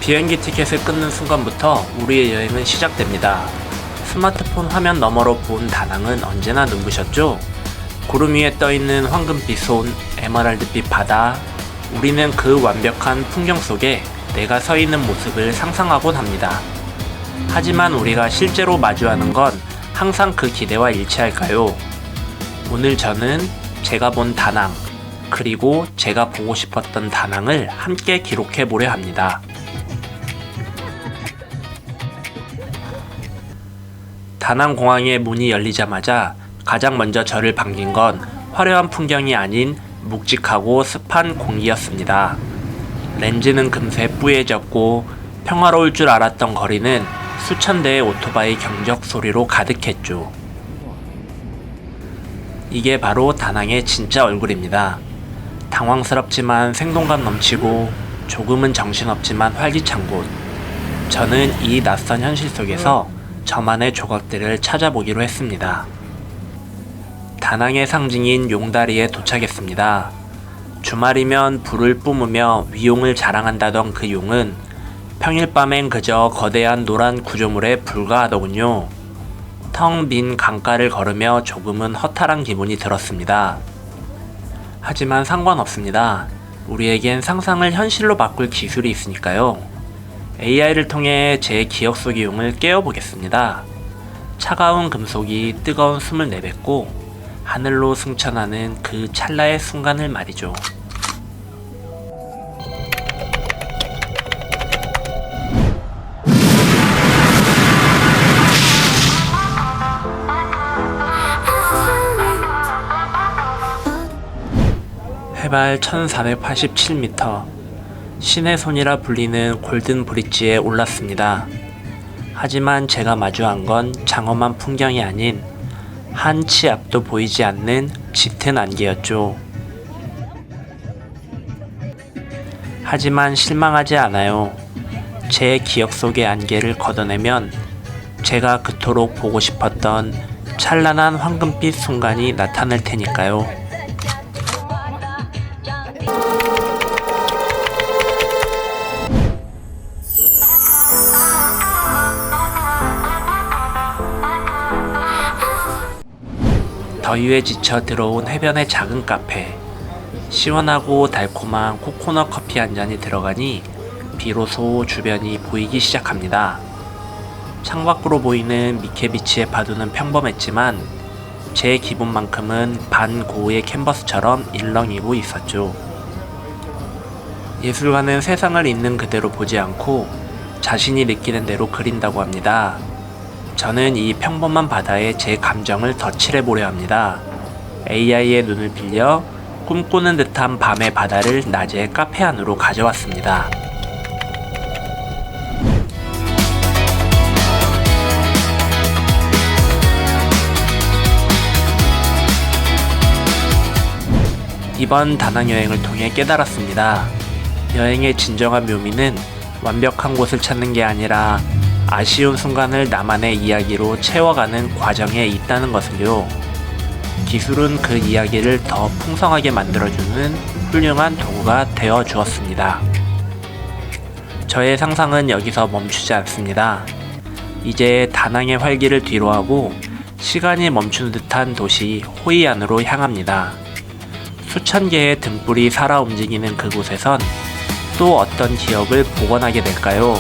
비행기 티켓을 끊는 순간부터 우리의 여행은 시작됩니다. 스마트폰 화면 너머로 본 다낭은 언제나 눈부셨죠? 구름 위에 떠있는 황금빛 손, 에메랄드빛 바다. 우리는 그 완벽한 풍경 속에 내가 서 있는 모습을 상상하곤 합니다. 하지만 우리가 실제로 마주하는 건 항상 그 기대와 일치할까요? 오늘 저는 제가 본 다낭, 그리고 제가 보고 싶었던 다낭을 함께 기록해 보려 합니다. 다낭 공항의 문이 열리자마자 가장 먼저 저를 반긴 건 화려한 풍경이 아닌 묵직하고 습한 공기였습니다. 렌즈는 금세 뿌얘졌고 평화로울 줄 알았던 거리는 수천 대의 오토바이 경적 소리로 가득했죠. 이게 바로 다낭의 진짜 얼굴입니다. 당황스럽지만 생동감 넘치고 조금은 정신없지만 활기찬 곳. 저는 이 낯선 현실 속에서 저만의 조각들을 찾아보기로 했습니다. 다낭의 상징인 용다리에 도착했습니다. 주말이면 불을 뿜으며 위용을 자랑한다던 그 용은 평일 밤엔 그저 거대한 노란 구조물에 불과하더군요. 텅 빈 강가를 걸으며 조금은 허탈한 기분이 들었습니다. 하지만 상관없습니다. 우리에겐 상상을 현실로 바꿀 기술이 있으니까요. AI를 통해 제 기억 속의 용을 깨워보겠습니다. 차가운 금속이 뜨거운 숨을 내뱉고 하늘로 승천하는 그 찰나의 순간을 말이죠. 해발 1487m, 신의 손이라 불리는 골든 브릿지에 올랐습니다. 하지만 제가 마주한 건 장엄한 풍경이 아닌 한 치 앞도 보이지 않는 짙은 안개였죠. 하지만 실망하지 않아요. 제 기억 속의 안개를 걷어내면 제가 그토록 보고 싶었던 찬란한 황금빛 순간이 나타날 테니까요. 더위에 지쳐 들어온 해변의 작은 카페. 시원하고 달콤한 코코넛 커피 한 잔이 들어가니 비로소 주변이 보이기 시작합니다. 창밖으로 보이는 미케비치의 파도는 평범했지만 제 기분만큼은 반고우의 캔버스처럼 일렁이고 있었죠. 예술가는 세상을 있는 그대로 보지 않고 자신이 느끼는 대로 그린다고 합니다. 저는 이 평범한 바다에 제 감정을 덧칠해보려 합니다. AI의 눈을 빌려 꿈꾸는 듯한 밤의 바다를 낮에 카페 안으로 가져왔습니다. 이번 다낭 여행을 통해 깨달았습니다. 여행의 진정한 묘미는 완벽한 곳을 찾는 게 아니라 아쉬운 순간을 나만의 이야기로 채워가는 과정에 있다는 것을요. 기술은 그 이야기를 더 풍성하게 만들어주는 훌륭한 도구가 되어 주었습니다. 저의 상상은 여기서 멈추지 않습니다. 이제 다낭의 활기를 뒤로하고 시간이 멈춘 듯한 도시 호이안으로 향합니다. 수천 개의 등불이 살아 움직이는 그곳에선 또 어떤 기억을 복원하게 될까요?